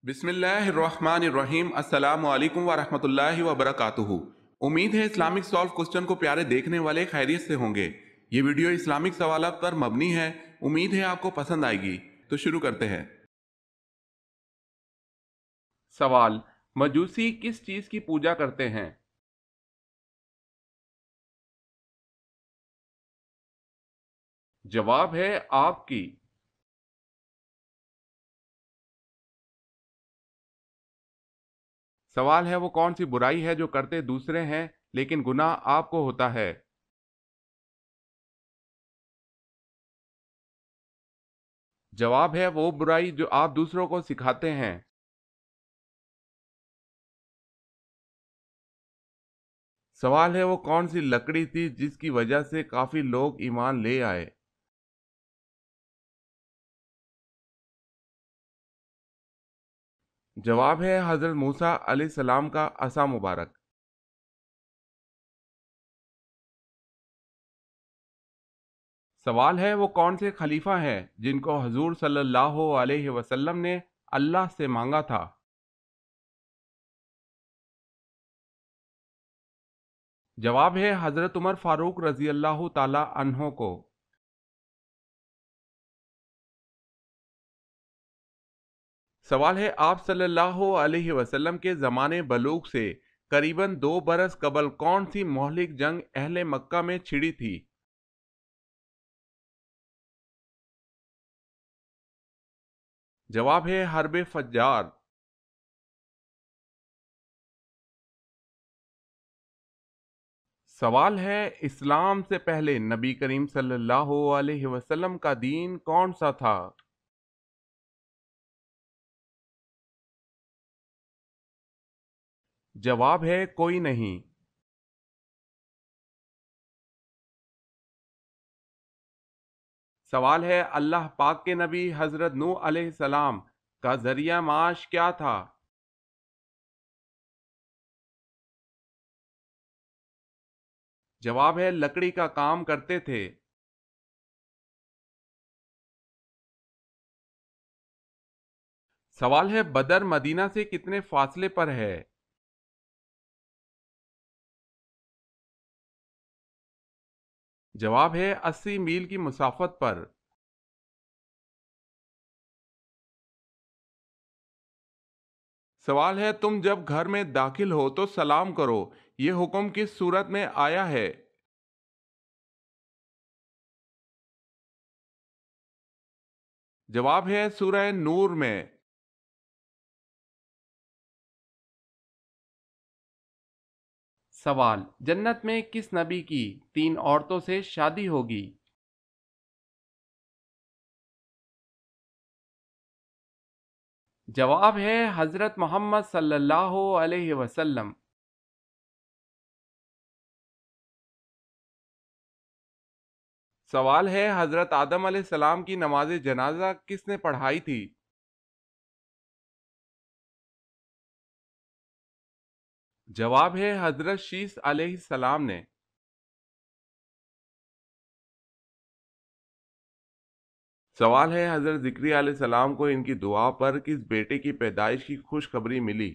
بسم اللہ الرحمن الرحیم، السلام علیکم ورحمۃ اللہ وبرکاتہ۔ امید ہے اسلامک سالو کوسچن کو پیارے دیکھنے والے خیریت سے ہوں گے۔ یہ ویڈیو اسلامک سوالات پر مبنی ہے، امید ہے آپ کو پسند آئے گی۔ تو شروع کرتے ہیں۔ سوال: مجوسی کس چیز کی پوجا کرتے ہیں؟ جواب ہے آگ کی۔ سوال ہے وہ کون سی برائی ہے جو کرتے دوسرے ہیں لیکن گناہ آپ کو ہوتا ہے؟ جواب ہے وہ برائی جو آپ دوسروں کو سکھاتے ہیں۔ سوال ہے وہ کون سی لکڑی تھی جس کی وجہ سے کافی لوگ ایمان لے آئے؟ جواب ہے حضرت موسیٰ علیہ السلام کا عصا مبارک۔ سوال ہے وہ کون سے خلیفہ ہیں جن کو حضور صلی اللہ علیہ وسلم نے اللہ سے مانگا تھا؟ جواب ہے حضرت عمر فاروق رضی اللہ تعالی عنہ کو۔ سوال ہے آپ صلی اللہ علیہ وسلم کے زمانے بلوغ سے قریباً 2 برس قبل کون سی مہلک جنگ اہل مکہ میں چھڑی تھی؟ جواب ہے حرب فجار۔ سوال ہے اسلام سے پہلے نبی کریم صلی اللہ علیہ وسلم کا دین کون سا تھا؟ جواب ہے کوئی نہیں۔ سوال ہے اللہ پاک کے نبی حضرت نوح علیہ السلام کا ذریعہ معاش کیا تھا؟ جواب ہے لکڑی کا کام کرتے تھے۔ سوال ہے بدر مدینہ سے کتنے فاصلے پر ہے؟ جواب ہے 80 میل کی مسافت پر۔ سوال ہے تم جب گھر میں داخل ہو تو سلام کرو، یہ حکم کس صورت میں آیا ہے؟ جواب ہے سورہ نور میں۔ سوال: جنت میں کس نبی کی 3 عورتوں سے شادی ہوگی؟ جواب ہے حضرت محمد صلی اللہ علیہ وسلم۔ سوال ہے حضرت آدم علیہ السلام کی نماز جنازہ کس نے پڑھائی تھی؟ جواب ہے حضرت شیس علیہ السلام نے۔ سوال ہے حضرت زکریا علیہ السلام کو ان کی دعا پر کس بیٹے کی پیدائش کی خوشخبری ملی؟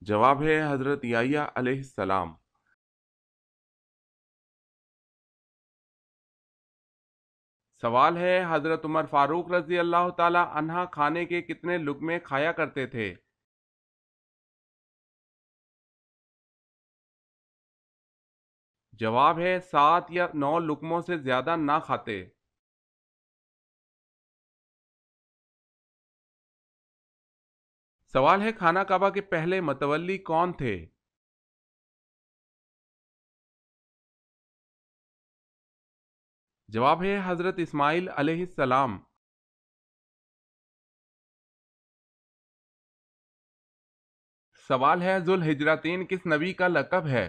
جواب ہے حضرت یحییٰ علیہ السلام۔ سوال ہے حضرت عمر فاروق رضی اللہ تعالی عنہ کھانے کے کتنے لقمے کھایا کرتے تھے؟ جواب ہے 7 یا 9 لقموں سے زیادہ نہ کھاتے۔ سوال ہے خانہ کعبہ کے پہلے متولی کون تھے؟ جواب ہے حضرت اسماعیل علیہ السلام۔ سوال ہے ذوالحجرتین کس نبی کا لقب ہے؟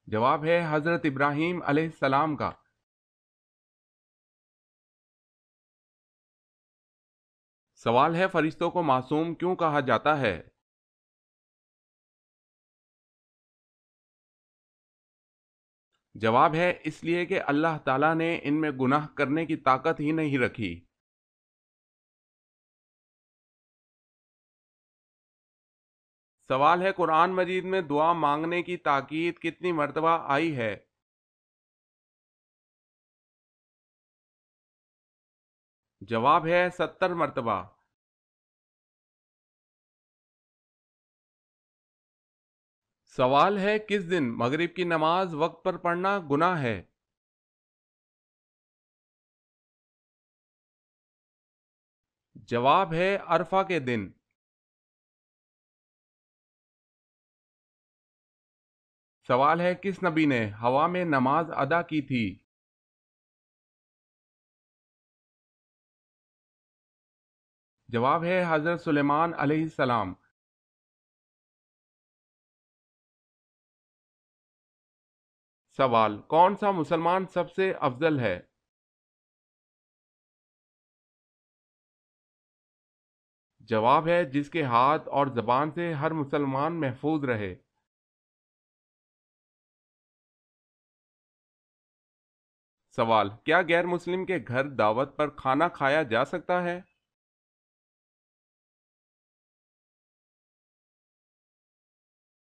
جواب ہے حضرت ابراہیم علیہ السلام کا۔ سوال ہے فرشتوں کو معصوم کیوں کہا جاتا ہے؟ جواب ہے اس لیے کہ اللہ تعالیٰ نے ان میں گناہ کرنے کی طاقت ہی نہیں رکھی۔ سوال ہے قرآن مجید میں دعا مانگنے کی تاکید کتنی مرتبہ آئی ہے؟ جواب ہے 70 مرتبہ۔ سوال ہے کس دن مغرب کی نماز وقت پر پڑھنا گناہ ہے؟ جواب ہے عرفہ کے دن۔ سوال ہے کس نبی نے ہوا میں نماز ادا کی تھی؟ جواب ہے حضرت سلیمان علیہ السلام۔ سوال کون سا مسلمان سب سے افضل ہے؟ جواب ہے جس کے ہاتھ اور زبان سے ہر مسلمان محفوظ رہے۔ سوال کیا غیر مسلم کے گھر دعوت پر کھانا کھایا جا سکتا ہے؟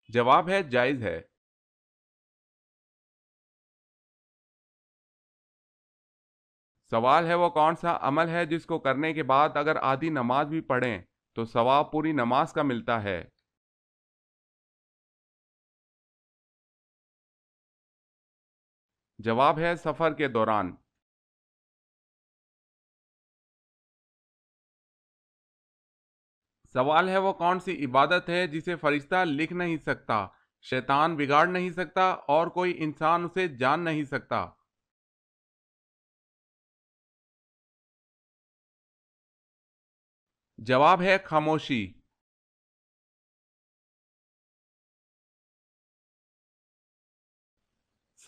جواب ہے جائز ہے۔ سوال ہے وہ کون سا عمل ہے جس کو کرنے کے بعد اگر آدھی نماز بھی پڑھیں تو ثواب پوری نماز کا ملتا ہے؟ جواب ہے سفر کے دوران۔ سوال ہے وہ کون سی عبادت ہے جسے فرشتہ لکھ نہیں سکتا، شیطان بگاڑ نہیں سکتا اور کوئی انسان اسے جان نہیں سکتا؟ جواب ہے خاموشی۔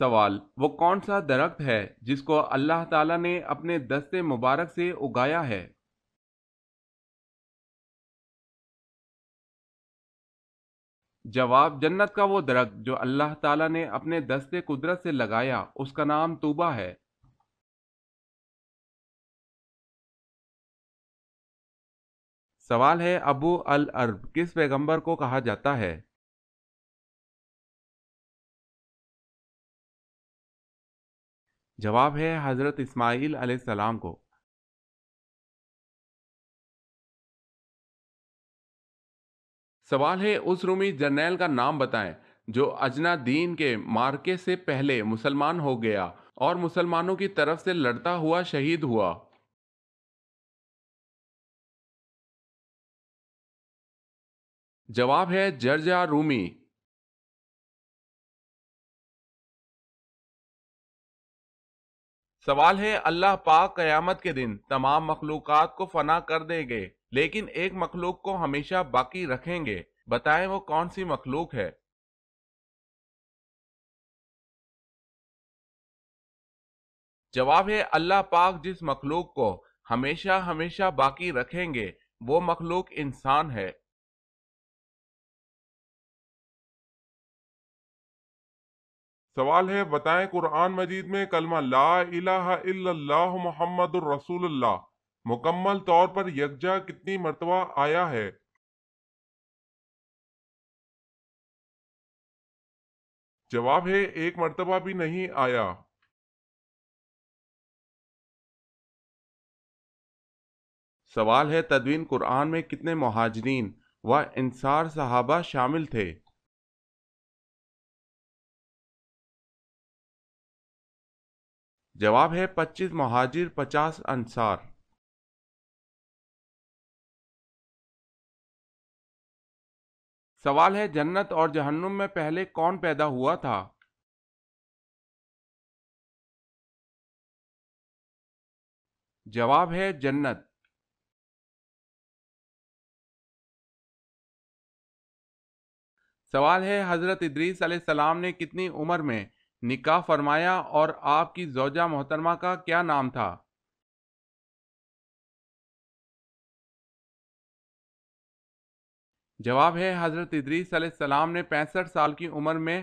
سوال وہ کون سا درخت ہے جس کو اللہ تعالیٰ نے اپنے دست مبارک سے اگایا ہے؟ جواب جنت کا وہ درخت جو اللہ تعالیٰ نے اپنے دست قدرت سے لگایا، اس کا نام طوبہ ہے۔ سوال ہے ابو العرب کس پیغمبر کو کہا جاتا ہے؟ جواب ہے حضرت اسماعیل علیہ السلام کو۔ سوال ہے اس رومی جرنیل کا نام بتائیں جو اجنا دین کے مارکے سے پہلے مسلمان ہو گیا اور مسلمانوں کی طرف سے لڑتا ہوا شہید ہوا۔ جواب ہے جرجا رومی۔ سوال ہے اللہ پاک قیامت کے دن تمام مخلوقات کو فنا کر دیں گے لیکن ایک مخلوق کو ہمیشہ باقی رکھیں گے، بتائیں وہ کون سی مخلوق ہے؟ جواب ہے اللہ پاک جس مخلوق کو ہمیشہ ہمیشہ باقی رکھیں گے وہ مخلوق انسان ہے۔ سوال ہے بتائیں قرآن مجید میں کلمہ لا الہ الا اللہ محمد الرسول اللہ مکمل طور پر یکجا کتنی مرتبہ آیا ہے؟ جواب ہے ایک مرتبہ بھی نہیں آیا۔ سوال ہے تدوین قرآن میں کتنے مہاجرین و انصار صحابہ شامل تھے؟ جواب ہے 25 مہاجر 50 انصار۔ سوال ہے جنت اور جہنم میں پہلے کون پیدا ہوا تھا؟ جواب ہے جنت۔ سوال ہے حضرت ادریس علیہ السلام نے کتنی عمر میں نکاح فرمایا اور آپ کی زوجہ محترمہ کا کیا نام تھا؟ جواب ہے حضرت ادریس علیہ السلام نے 65 سال کی عمر میں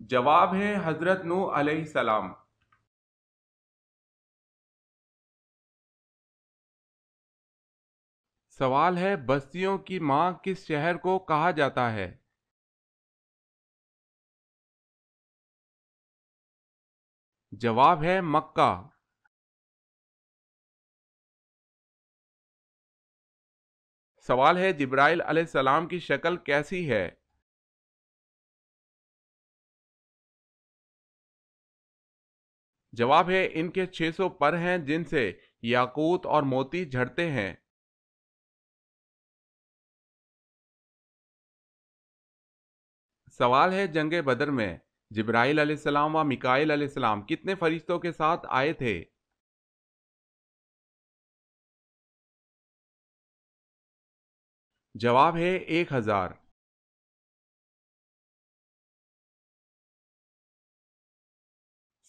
جواب ہے حضرت نوح علیہ السلام۔ سوال ہے بستیوں کی ماں کس شہر کو کہا جاتا ہے؟ جواب ہے مکہ۔ سوال ہے جبرائیل علیہ السلام کی شکل کیسی ہے؟ جواب ہے ان کے 600 پر ہیں جن سے یاقوت اور موتی جھڑتے ہیں۔ سوال ہے جنگ بدر میں جبرائیل علیہ السلام و میکائیل علیہ السلام کتنے فرشتوں کے ساتھ آئے تھے؟ جواب ہے 1000۔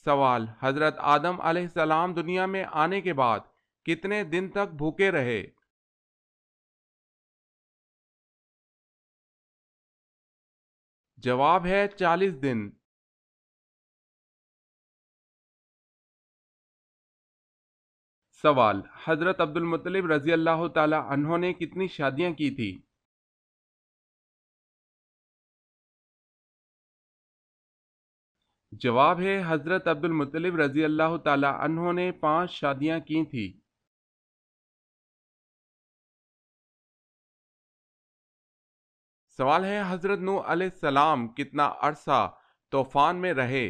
سوال حضرت آدم علیہ السلام دنیا میں آنے کے بعد کتنے دن تک بھوکے رہے؟ جواب ہے 40 دن۔ سوال حضرت عبد المطلب رضی اللہ تعالی عنہ نے کتنی شادیاں کی تھی؟ جواب ہے حضرت عبد المطلب رضی اللہ تعالی عنہ نے 5 شادیاں کی تھی۔ سوال ہے حضرت نوح علیہ السلام کتنا عرصہ طوفان میں رہے؟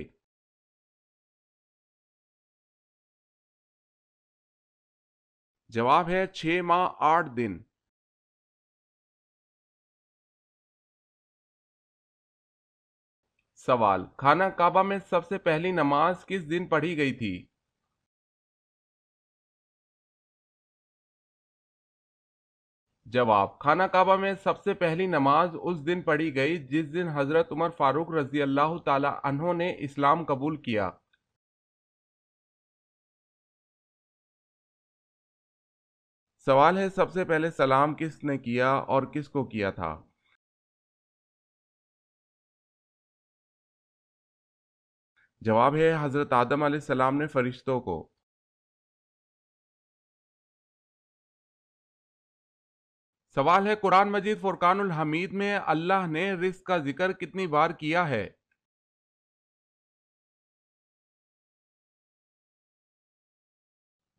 جواب ہے 6 ماہ 8 دن۔ سوال خانہ کعبہ میں سب سے پہلی نماز کس دن پڑھی گئی تھی؟ جواب خانہ کعبہ میں سب سے پہلی نماز اس دن پڑھی گئی جس دن حضرت عمر فاروق رضی اللہ تعالی عنہ نے اسلام قبول کیا۔ سوال ہے سب سے پہلے سلام کس نے کیا اور کس کو کیا تھا؟ جواب ہے حضرت آدم علیہ السلام نے فرشتوں کو۔ سوال ہے قرآن مجید فرقان الحمید میں اللہ نے رزق کا ذکر کتنی بار کیا ہے؟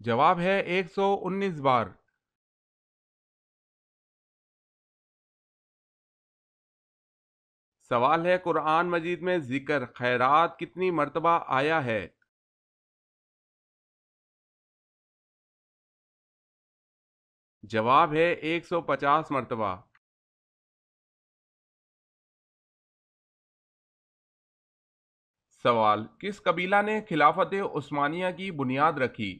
جواب ہے 119 بار۔ سوال ہے قرآن مجید میں ذکر خیرات کتنی مرتبہ آیا ہے؟ جواب ہے 150 مرتبہ۔ سوال کس قبیلہ نے خلافت عثمانیہ کی بنیاد رکھی؟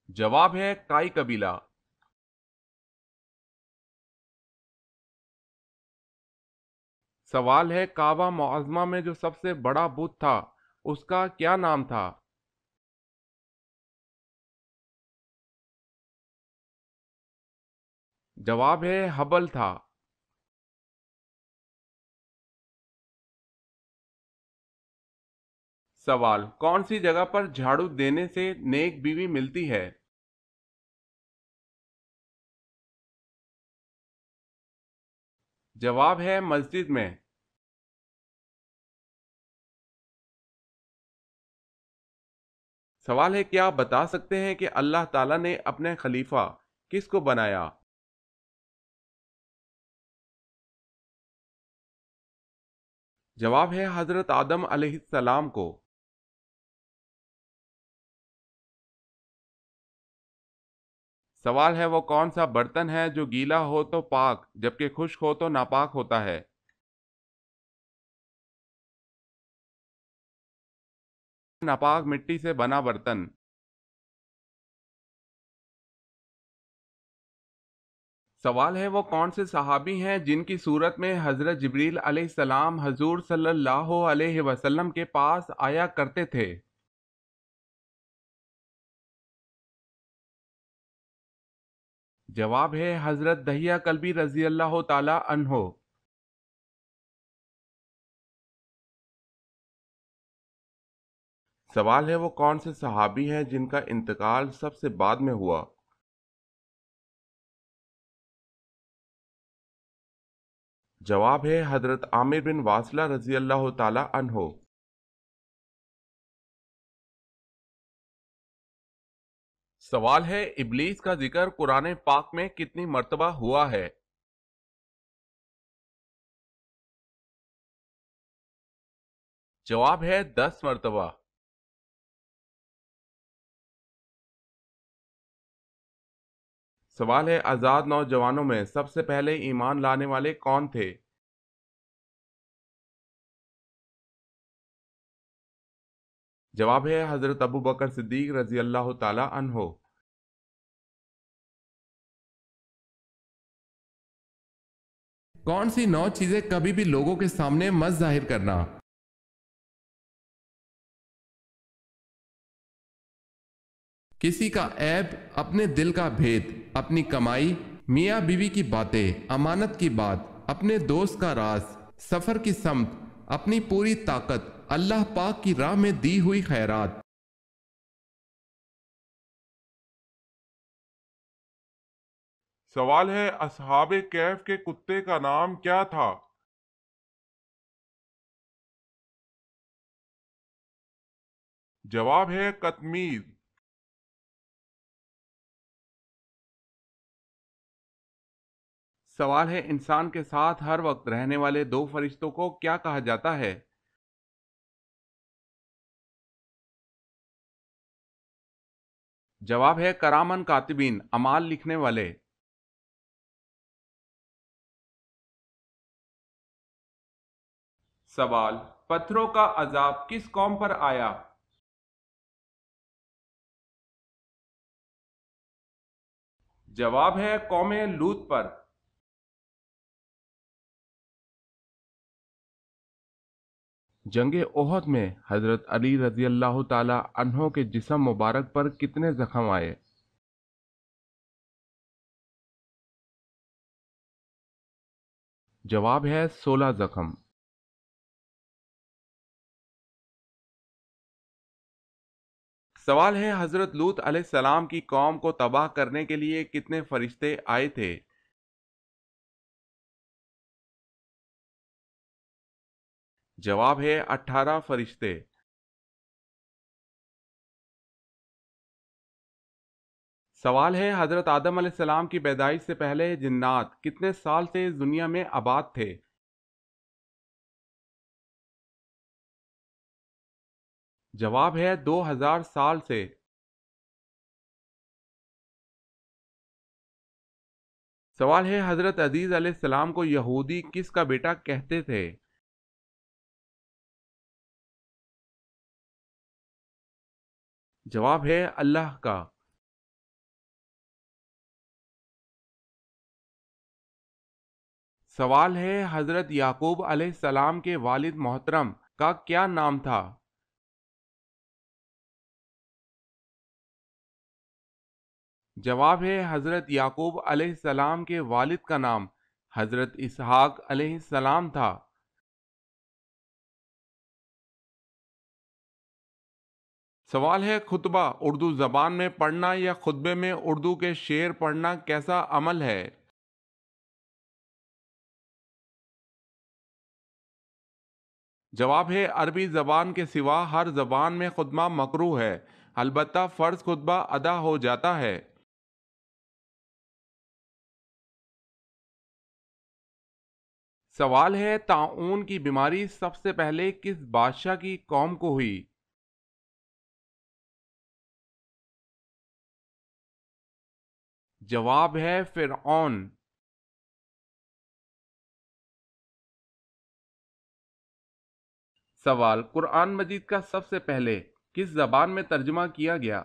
جواب ہے کائی قبیلہ۔ سوال ہے کعبہ معظمہ میں جو سب سے بڑا بت تھا اس کا کیا نام تھا؟ جواب ہے حبل تھا۔ سوال کون سی جگہ پر جھاڑو دینے سے نیک بیوی ملتی ہے؟ جواب ہے مسجد میں۔ سوال ہے کیا آپ بتا سکتے ہیں کہ اللہ تعالیٰ نے اپنے خلیفہ کس کو بنایا؟ جواب ہے حضرت آدم علیہ السلام کو۔ سوال ہے وہ کون سا برتن ہے جو گیلا ہو تو پاک جبکہ خشک ہو تو ناپاک ہوتا ہے؟ ناپاک مٹی سے بنا برتن۔ سوال ہے وہ کون سے صحابی ہیں جن کی صورت میں حضرت جبریل علیہ السلام حضور صلی اللہ علیہ وسلم کے پاس آیا کرتے تھے؟ جواب ہے حضرت دحیہ کلبی رضی اللہ تعالی عنہ۔ سوال ہے وہ کون سے صحابی ہیں جن کا انتقال سب سے بعد میں ہوا؟ جواب ہے حضرت عامر بن واصلہ رضی اللہ تعالی عنہ۔ سوال ہے ابلیس کا ذکر قرآن پاک میں کتنی مرتبہ ہوا ہے؟ جواب ہے 10 مرتبہ۔ سوال ہے آزاد نوجوانوں میں سب سے پہلے ایمان لانے والے کون تھے؟ جواب ہے حضرت ابو بکر صدیق رضی اللہ تعالی عنہ۔ کون سی 9 چیزیں کبھی بھی لوگوں کے سامنے مت ظاہر کرنا؟ کسی کا عیب، اپنے دل کا بھید، اپنی کمائی، میاں بیوی کی باتیں، امانت کی بات، اپنے دوست کا راز، سفر کی سمت، اپنی پوری طاقت، اللہ پاک کی راہ میں دی ہوئی خیرات۔ سوال ہے اصحاب کہف کے کتے کا نام کیا تھا؟ جواب ہے قطمیر۔ سوال ہے انسان کے ساتھ ہر وقت رہنے والے 2 فرشتوں کو کیا کہا جاتا ہے؟ جواب ہے کرامن کاتبین، اعمال لکھنے والے۔ سوال پتھروں کا عذاب کس قوم پر آیا؟ جواب ہے قوم لوط پر۔ جنگ احد میں حضرت علی رضی اللہ تعالی عنہ کے جسم مبارک پر کتنے زخم آئے؟ جواب ہے 16 زخم۔ سوال ہے حضرت لوط علیہ السلام کی قوم کو تباہ کرنے کے لیے کتنے فرشتے آئے تھے؟ جواب ہے 18 فرشتے۔ سوال ہے حضرت آدم علیہ السلام کی پیدائش سے پہلے جنات کتنے سال سے اس دنیا میں آباد تھے؟ جواب ہے 2000 سال سے۔ سوال ہے حضرت عزیز علیہ السلام کو یہودی کس کا بیٹا کہتے تھے؟ جواب ہے اللہ کا۔ سوال ہے حضرت یعقوب علیہ السلام کے والد محترم کا کیا نام تھا؟ جواب ہے حضرت یعقوب علیہ السلام کے والد کا نام حضرت اسحاق علیہ السلام تھا۔ سوال ہے خطبہ اردو زبان میں پڑھنا یا خطبے میں اردو کے شعر پڑھنا کیسا عمل ہے؟ جواب ہے عربی زبان کے سوا ہر زبان میں خطبہ مکروہ ہے، البتہ فرض خطبہ ادا ہو جاتا ہے۔ سوال ہے طاعون کی بیماری سب سے پہلے کس بادشاہ کی قوم کو ہوئی؟ جواب ہے فرعون۔ سوال قرآن مجید کا سب سے پہلے کس زبان میں ترجمہ کیا گیا؟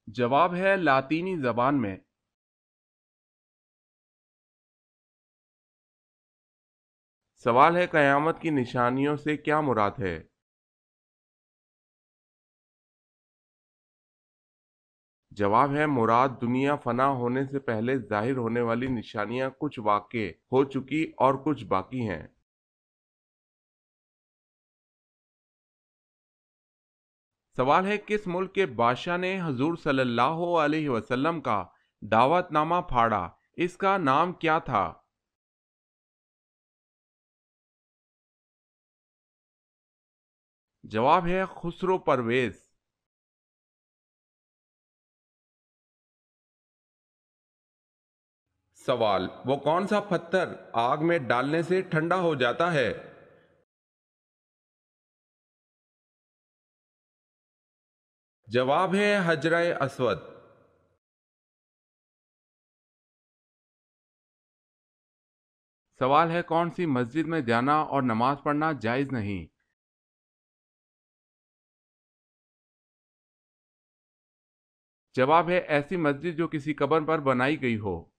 جواب ہے لاطینی زبان میں۔ سوال ہے قیامت کی نشانیوں سے کیا مراد ہے؟ جواب ہے مراد دنیا فنا ہونے سے پہلے ظاہر ہونے والی نشانیاں کچھ واقع ہو چکی اور کچھ باقی ہیں۔ سوال ہے کس ملک کے بادشاہ نے حضور صلی اللہ علیہ وسلم کا دعوت نامہ پھاڑا؟ اس کا نام کیا تھا؟ جواب ہے خسرو پرویز۔ سوال، وہ کون سا پتھر آگ میں ڈالنے سے ٹھنڈا ہو جاتا ہے؟ جواب ہے حجرہ اسود۔ سوال ہے کون سی مسجد میں جانا اور نماز پڑھنا جائز نہیں؟ جواب ہے ایسی مسجد جو کسی قبر پر بنائی گئی ہو۔